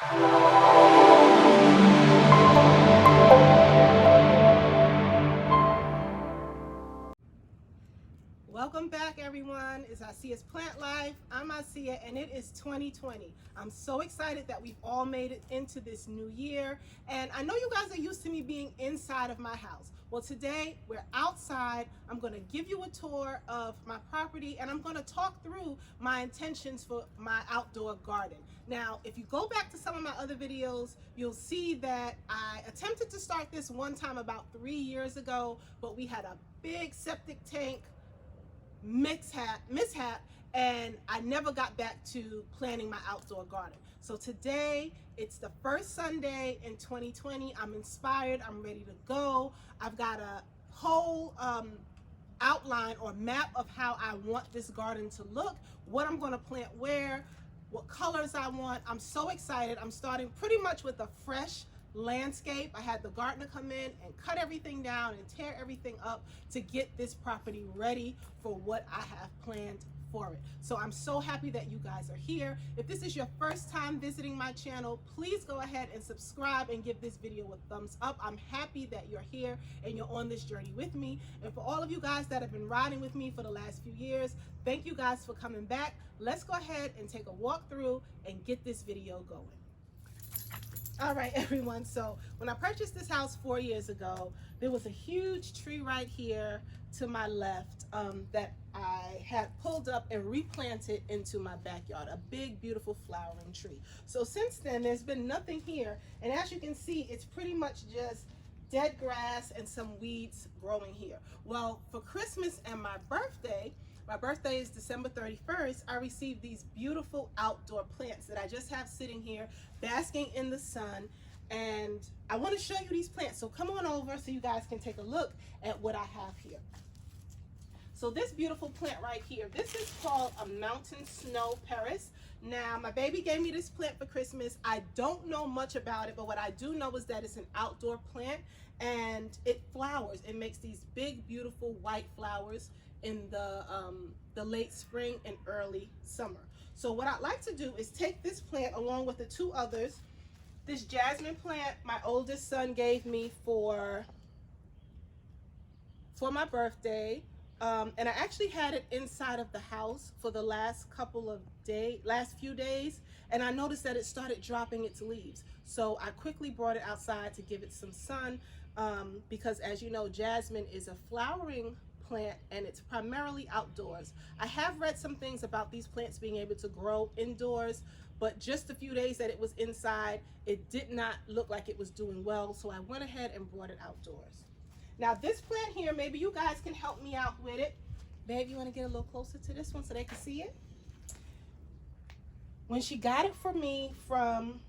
Welcome back, everyone. It's Asiyah's Plant Life. I'm Asiyah, and it is 2020. I'm so excited that we've all made it into this new year. And I know you guys are used to me being inside of my house. Well, today we're outside. I'm going to give you a tour of my property, and I'm going to talk through my intentions for my outdoor garden. Now, if you go back to some of my other videos, you'll see that I attempted to start this one time about 3 years ago, but we had a big septic tank mishap, and I never got back to planning my outdoor garden. So today, it's the first Sunday in 2020. I'm inspired. I'm ready to go. I've got a whole outline or map of how I want this garden to look, what I'm going to plant where, what colors I want. I'm so excited. I'm starting pretty much with a fresh landscape. I had the gardener come in and cut everything down and tear everything up to get this property ready for what I have planned for it. So I'm so happy that you guys are here. If this is your first time visiting my channel, please go ahead and subscribe and give this video a thumbs up. I'm happy that you're here and you're on this journey with me. And for all of you guys that have been riding with me for the last few years, thank you guys for coming back. Let's go ahead and take a walk through and get this video going. All right, everyone, so when I purchased this house 4 years ago, there was a huge tree right here to my left that I had pulled up and replanted into my backyard, a big, beautiful flowering tree. So since then, there's been nothing here, and as you can see, it's pretty much just dead grass and some weeds growing here. Well, for Christmas and my birthday is December 31st, I received these beautiful outdoor plants that I just have sitting here basking in the sun, and I want to show you these plants. So come on over so you guys can take a look at what I have here. So this beautiful plant right here, this is called a mountain snow Paris. Now, my baby gave me this plant for Christmas. I don't know much about it, but what I do know is that it's an outdoor plant and it flowers. It makes these big, beautiful white flowers in the late spring and early summer. So what I'd like to do is take this plant along with the two others. This Jasmine plant my oldest son gave me for my birthday. And I actually had it inside of the house for the last few days, and I noticed that it started dropping its leaves. So I quickly brought it outside to give it some sun, because as you know, jasmine is a flowering plant and it's primarily outdoors. I have read some things about these plants being able to grow indoors, but just a few days that it was inside, it did not look like it was doing well, so I went ahead and brought it outdoors. Now this plant here, maybe you guys can help me out with it. Babe, you want to get a little closer to this one so they can see it? When she got it for me from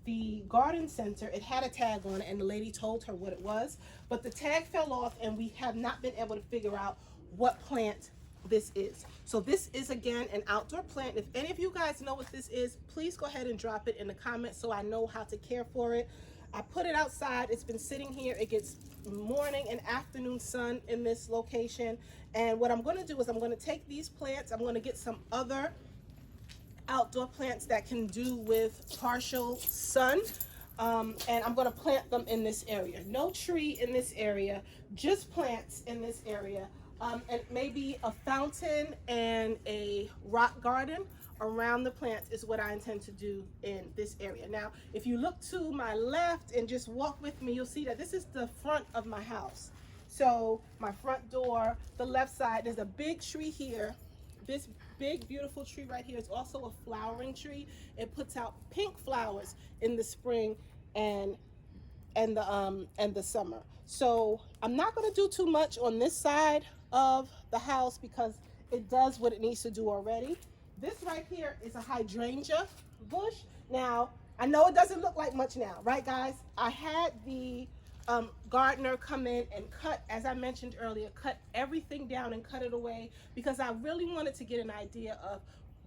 the garden center, it had a tag on it and the lady told her what it was, but the tag fell off and we have not been able to figure out what plant this is. So this is, again, an outdoor plant. If any of you guys know what this is, please go ahead and drop it in the comments so I know how to care for it. I put it outside. It's been sitting here. It gets morning and afternoon sun in this location. And what I'm going to do is I'm going to take these plants. I'm going to get some other outdoor plants that can do with partial sun. And I'm going to plant them in this area. No tree in this area, just plants in this area. And maybe a fountain and a rock garden around the plants is what I intend to do in this area. Now, if you look to my left and just walk with me, you'll see that this is the front of my house. So my front door, the left side, there's a big tree here. This big, beautiful tree right here is also a flowering tree. It puts out pink flowers in the spring and the summer. So I'm not going to do too much on this side of the house because it does what it needs to do already. This right here is a Hydrangea Bush. Now, I know it doesn't look like much now, right guys? I had the gardener come in and cut, as I mentioned earlier, cut everything down and cut it away because I really wanted to get an idea of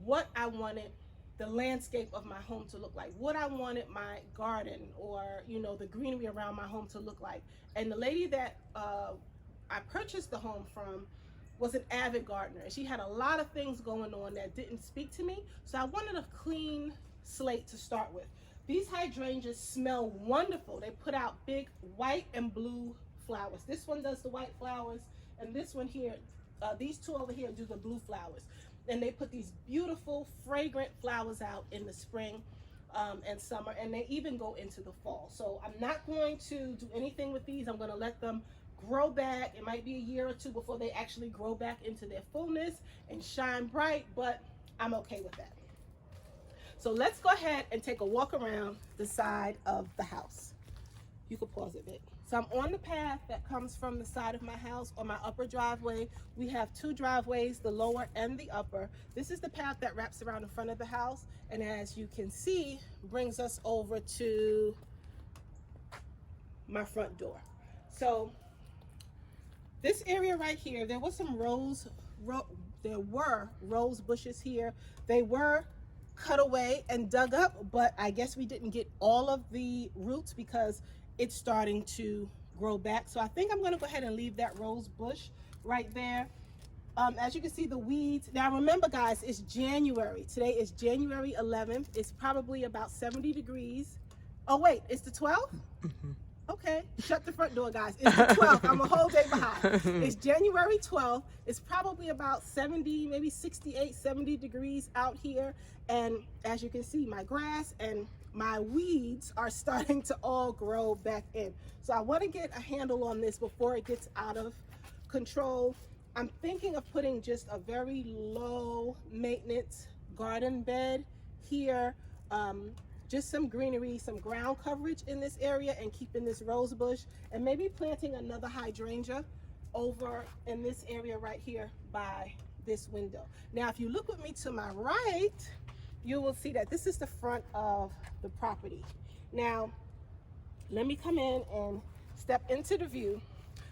what I wanted the landscape of my home to look like, what I wanted my garden or, you know, the greenery around my home to look like. And the lady that I purchased the home from was an avid gardener, and she had a lot of things going on that didn't speak to me, so I wanted a clean slate to start with. These hydrangeas smell wonderful. They put out big white and blue flowers. This one does the white flowers, and this one here, these two over here do the blue flowers. And they put these beautiful, fragrant flowers out in the spring and summer, and they even go into the fall. So I'm not going to do anything with these. I'm going to let them grow back. It might be a year or two before they actually grow back into their fullness and shine bright, but I'm okay with that. So let's go ahead and take a walk around the side of the house. You can pause it a bit. So I'm on the path that comes from the side of my house or my upper driveway. We have two driveways, the lower and the upper. This is the path that wraps around the front of the house, and as you can see, brings us over to my front door. So this area right here, there was some rose bushes here. They were cut away and dug up, but I guess we didn't get all of the roots because it's starting to grow back. So I think I'm going to go ahead and leave that rose bush right there. As you can see, the weeds. Now remember guys, it's January. Today is January 11th. It's probably about 70 degrees. Oh wait, it's the 12th? Mm-hmm. Okay, shut the front door, guys. It's the 12th. I'm a whole day behind. It's January 12th. It's probably about 70, maybe 68, 70 degrees out here. And as you can see, my grass and my weeds are starting to all grow back in. So I want to get a handle on this before it gets out of control. I'm thinking of putting just a very low maintenance garden bed here. Just some greenery, some ground coverage in this area, and keeping this rose bush, and maybe planting another hydrangea over in this area right here by this window. Now, if you look with me to my right, you will see that this is the front of the property. Now, let me come in and step into the view.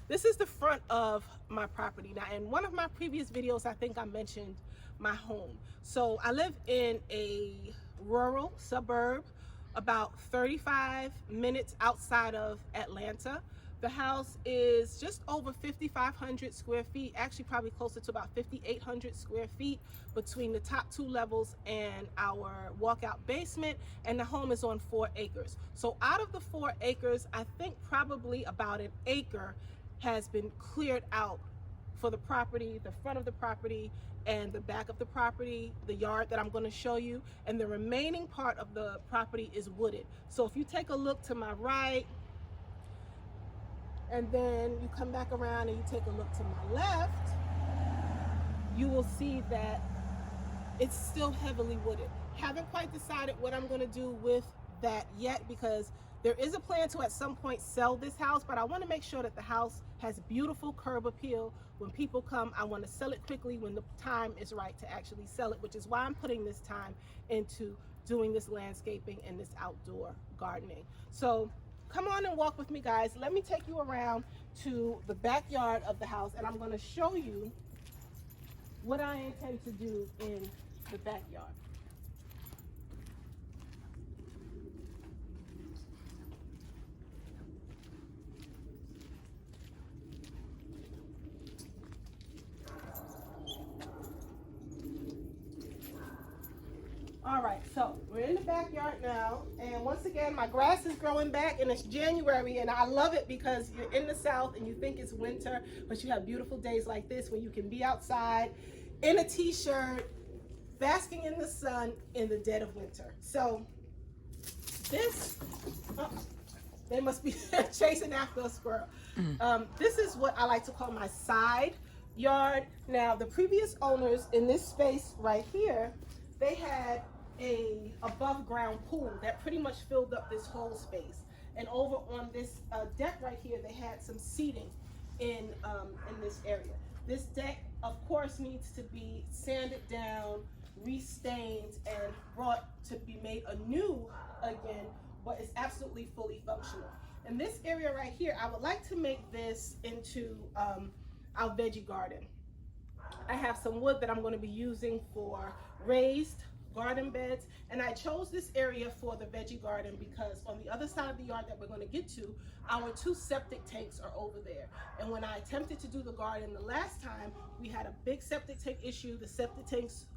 This is the front of my property. Now, in one of my previous videos, I think I mentioned my home. So I live in a rural suburb about 35 minutes outside of Atlanta. The house is just over 5,500 square feet, actually probably closer to about 5,800 square feet between the top two levels and our walkout basement, and the home is on 4 acres. So out of the 4 acres, I think probably about an acre has been cleared out for the property, the front of the property and the back of the property, the yard that I'm going to show you, and the remaining part of the property is wooded. So if you take a look to my right, and then you come back around and you take a look to my left, you will see that it's still heavily wooded. Haven't quite decided what I'm going to do with that yet, because there is a plan to at some point sell this house, but I want to make sure that the house has beautiful curb appeal. When people come, I want to sell it quickly when the time is right to actually sell it, which is why I'm putting this time into doing this landscaping and this outdoor gardening. So come on and walk with me, guys. Let me take you around to the backyard of the house, and I'm going to show you what I intend to do in the backyard. All right, so we're in the backyard now, and once again, my grass is growing back, and it's January, and I love it because you're in the South and you think it's winter, but you have beautiful days like this when you can be outside in a t-shirt, basking in the sun in the dead of winter. So this, they must be chasing after a squirrel. This is what I like to call my side yard. Now, the previous owners in this space right here, they had a above ground pool that pretty much filled up this whole space, and over on this deck right here, they had some seating in this area. This deck of course needs to be sanded down, re-stained, and brought to be made anew again, but it's absolutely fully functional. In this area right here, I would like to make this into our veggie garden. I have some wood that I'm going to be using for raised garden beds, and I chose this area for the veggie garden because on the other side of the yard that we're going to get to, our 2 septic tanks are over there. And when I attempted to do the garden the last time, we had a big septic tank issue. The septic tanks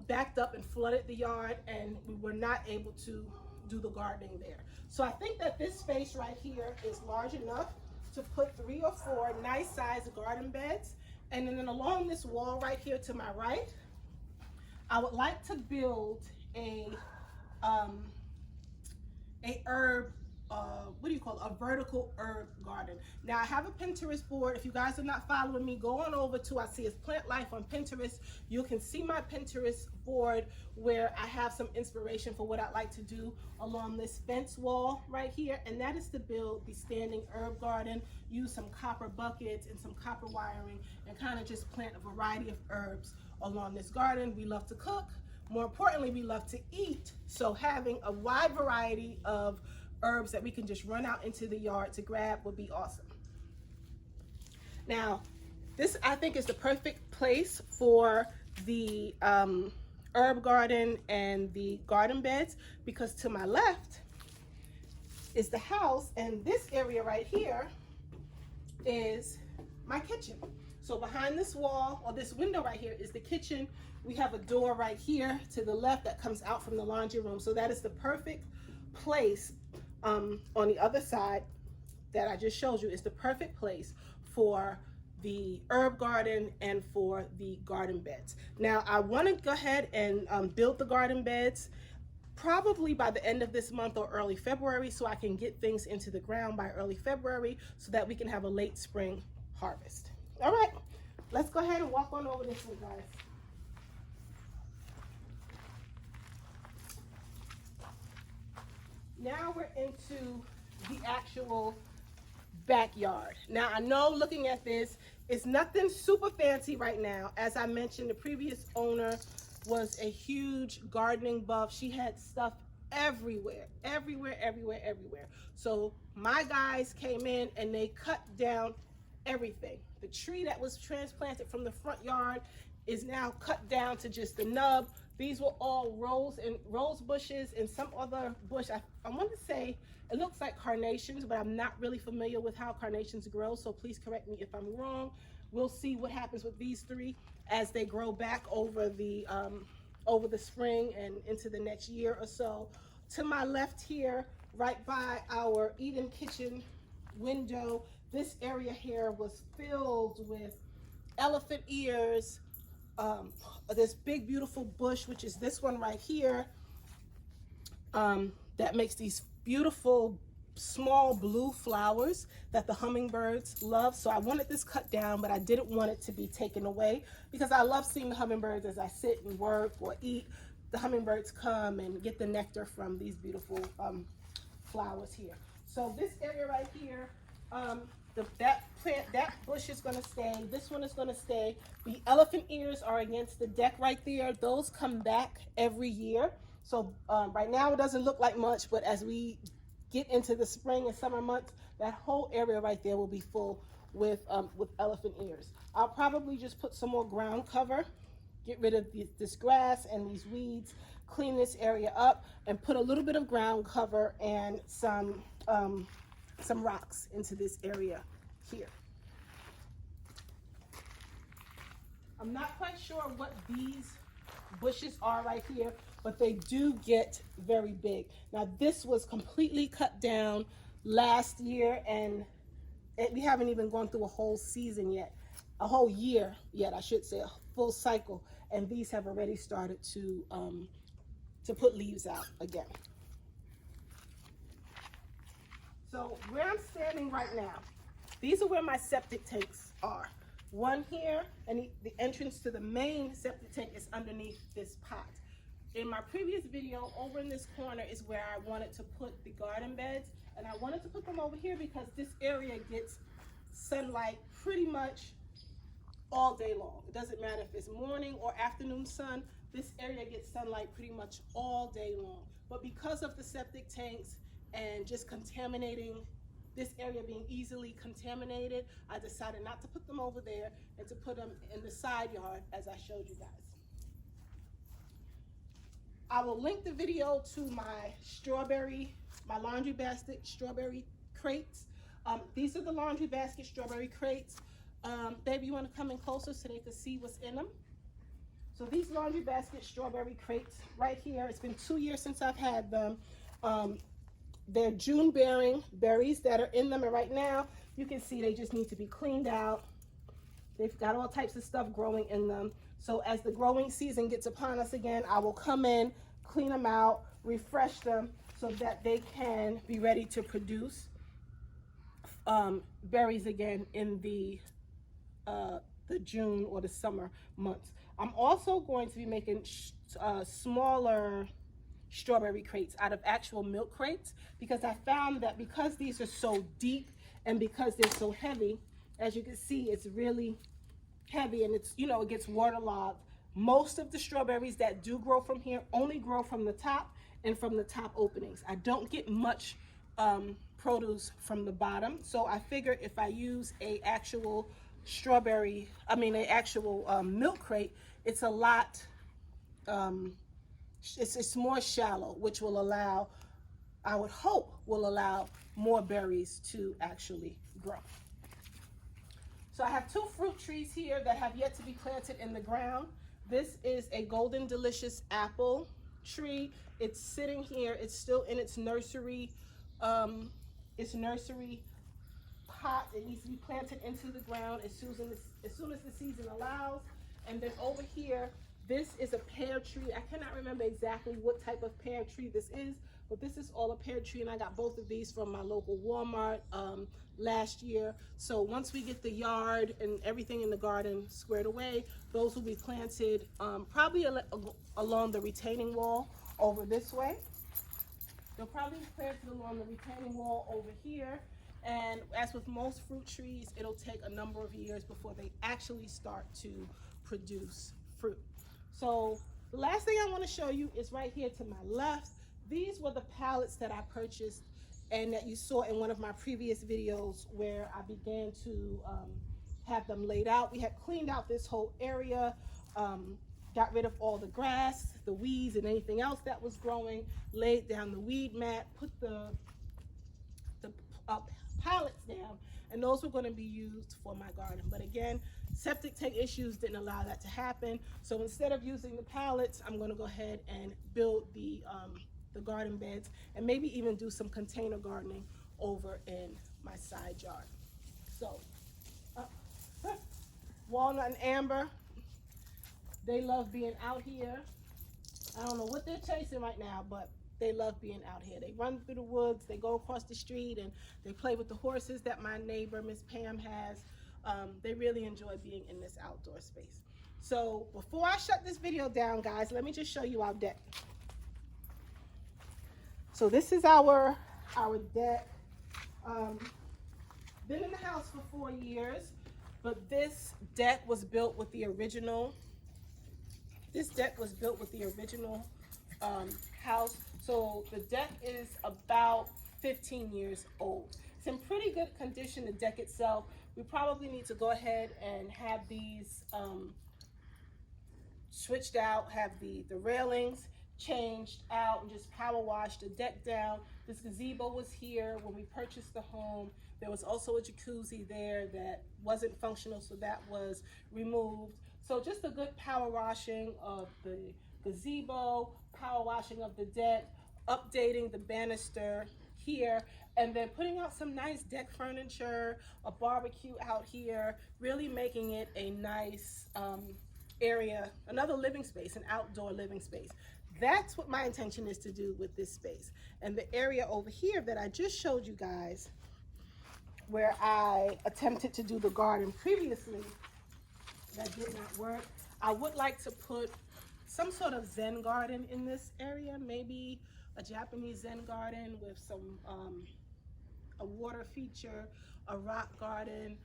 backed up and flooded the yard, and we were not able to do the gardening there. So I think that this space right here is large enough to put 3 or 4 nice sized garden beds. And then along this wall right here to my right, I would like to build a herb, a vertical herb garden. Now I have a Pinterest board. If you guys are not following me, go on over to Asiyah's Plant Life on Pinterest. You can see my Pinterest board where I have some inspiration for what I'd like to do along this fence wall right here, and that is to build the standing herb garden, use some copper buckets and some copper wiring, and kind of just plant a variety of herbs along this garden. We love to cook. More importantly, we love to eat. So having a wide variety of herbs that we can just run out into the yard to grab would be awesome. Now, this I think is the perfect place for the herb garden and the garden beds, because to my left is the house, and this area right here is my kitchen. So behind this wall, or this window right here, is the kitchen. We have a door right here to the left that comes out from the laundry room. So that is the perfect place on the other side that I just showed you, is the perfect place for the herb garden and for the garden beds. Now I want to go ahead and build the garden beds probably by the end of this month or early February, so I can get things into the ground by early February so that we can have a late spring harvest. All right, let's go ahead and walk on over this one, guys. Now we're into the actual backyard. Now I know looking at this, it's nothing super fancy right now. As I mentioned, the previous owner was a huge gardening buff. She had stuff everywhere. So my guys came in and they cut down everything. The tree that was transplanted from the front yard is now cut down to just the nub. These were all rose bushes and some other bush. I want to say it looks like carnations, but I'm not really familiar with how carnations grow, so please correct me if I'm wrong. We'll see what happens with these 3 as they grow back over the spring and into the next year or so. To my left here, right by our eat-in kitchen window, this area here was filled with elephant ears, this big beautiful bush, which is this one right here, that makes these beautiful small blue flowers that the hummingbirds love. So I wanted this cut down, but I didn't want it to be taken away, because I love seeing the hummingbirds as I sit and work or eat. The hummingbirds come and get the nectar from these beautiful flowers here. So this area right here, that bush is going to stay. This one is going to stay. The elephant ears are against the deck right there. Those come back every year. So right now it doesn't look like much, but as we get into the spring and summer months, that whole area right there will be full with elephant ears. I'll probably just put some more ground cover, get rid of this grass and these weeds, clean this area up, and put a little bit of ground cover and some rocks into this area here. I'm not quite sure what these bushes are right here, but they do get very big. Now this was completely cut down last year, and we haven't even gone through a whole season yet, a whole year yet, I should say, a full cycle, and these have already started to put leaves out again. So where I'm standing right now, these are where my septic tanks are. One here, and the entrance to the main septic tank is underneath this pot. In my previous video, over in this corner is where I wanted to put the garden beds, and I wanted to put them over here because this area gets sunlight pretty much all day long. It doesn't matter if it's morning or afternoon sun, this area gets sunlight pretty much all day long. But because of the septic tanks and just contaminating, this area being easily contaminated, I decided not to put them over there and to put them in the side yard as I showed you guys. I will link the video to my laundry basket strawberry crates. These are the laundry basket strawberry crates. Baby, you want to come in closer so they can see what's in them? So these laundry basket strawberry crates right here, it's been 2 years since I've had them. They're June bearing berries that are in them, and right now you can see they just need to be cleaned out. They've got all types of stuff growing in them. So as the growing season gets upon us again, I will come in, clean them out, refresh them so that they can be ready to produce berries again in the June or the summer months. I'm also going to be making smaller strawberry crates out of actual milk crates, because I found that because these are so deep and because they're so heavy, as you can see, it's really heavy and it's, you know, it gets waterlogged. Most of the strawberries that do grow from here only grow from the top and from the top openings. I don't get much produce from the bottom, so I figure if I use a actual milk crate, it's a lot it's more shallow, which will allow, I would hope, will allow more berries to actually grow. So I have 2 fruit trees here that have yet to be planted in the ground. This is a Golden Delicious apple tree. It's sitting here. It's still in its nursery pot. It needs to be planted into the ground as soon as the season allows. And then over here, this is a pear tree. I cannot remember exactly what type of pear tree this is, but this is all a pear tree, and I got both of these from my local Walmart last year. So once we get the yard and everything in the garden squared away, those will be planted probably along the retaining wall over this way. They'll probably be planted along the retaining wall over here. And as with most fruit trees, it'll take a number of years before they actually start to produce fruit. So the last thing I want to show you is right here to my left. These were the pallets that I purchased and that you saw in one of my previous videos where I began to have them laid out. We had cleaned out this whole area, got rid of all the grass, the weeds, and anything else that was growing, laid down the weed mat, put the pallets down, and those were going to be used for my garden. But again, septic tank issues didn't allow that to happen. So instead of using the pallets, I'm going to go ahead and build the garden beds and maybe even do some container gardening over in my side yard. So Walnut and Amber, they love being out here. I don't know what they're chasing right now, but they love being out here. They run through the woods, they go across the street, and they play with the horses that my neighbor, Miss Pam, has. They really enjoy being in this outdoor space. So before I shut this video down, guys, let me just show you our deck. So this is our deck. Been in the house for 4 years, but this deck was built with the original. House. So the deck is about 15 years old. It's in pretty good condition, the deck itself. We probably need to go ahead and have these switched out, have the railings changed out, and just power wash the deck down. This gazebo was here when we purchased the home. There was also a jacuzzi there that wasn't functional, so that was removed. So just a good power washing of the gazebo, power washing of the deck, updating the banister here, and then putting out some nice deck furniture, a barbecue out here, really making it a nice area, another living space, an outdoor living space. That's what my intention is to do with this space. And the area over here that I just showed you guys, where I attempted to do the garden previously, that did not work. I would like to put some sort of Zen garden in this area, maybe a Japanese Zen garden with some a water feature, a rock garden,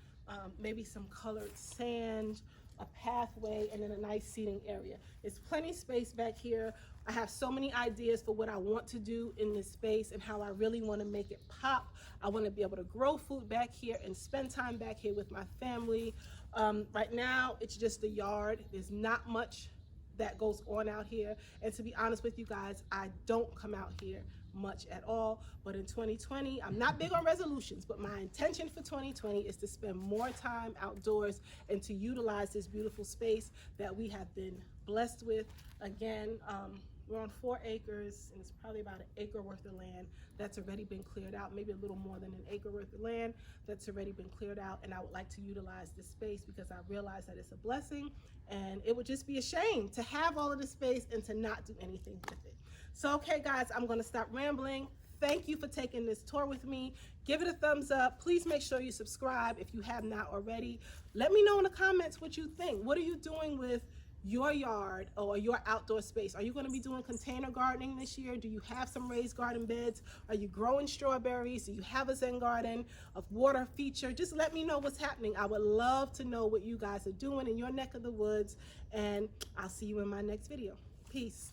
maybe some colored sand, a pathway, and then a nice seating area. There's plenty of space back here. I have so many ideas for what I want to do in this space and how I really want to make it pop. I want to be able to grow food back here and spend time back here with my family. Right now, it's just a yard. There's not much that goes on out here. And to be honest with you guys, I don't come out here much at all. But in 2020, I'm not big on resolutions, but my intention for 2020 is to spend more time outdoors and to utilize this beautiful space that we have been blessed with. Again, we're on 4 acres, and it's probably about an acre worth of land that's already been cleared out, maybe a little more than an acre worth of land that's already been cleared out. And I would like to utilize this space because I realize that it's a blessing, and it would just be a shame to have all of this space and to not do anything with it. So, okay guys, I'm gonna stop rambling. Thank you for taking this tour with me. Give it a thumbs up. Please make sure you subscribe if you have not already. Let me know in the comments what you think. What are you doing with your yard or your outdoor space? Are you going to be doing container gardening this year? Do you have some raised garden beds? Are you growing strawberries? Do you have a Zen garden of water feature? Just let me know what's happening. I would love to know what you guys are doing in your neck of the woods, and I'll see you in my next video. Peace.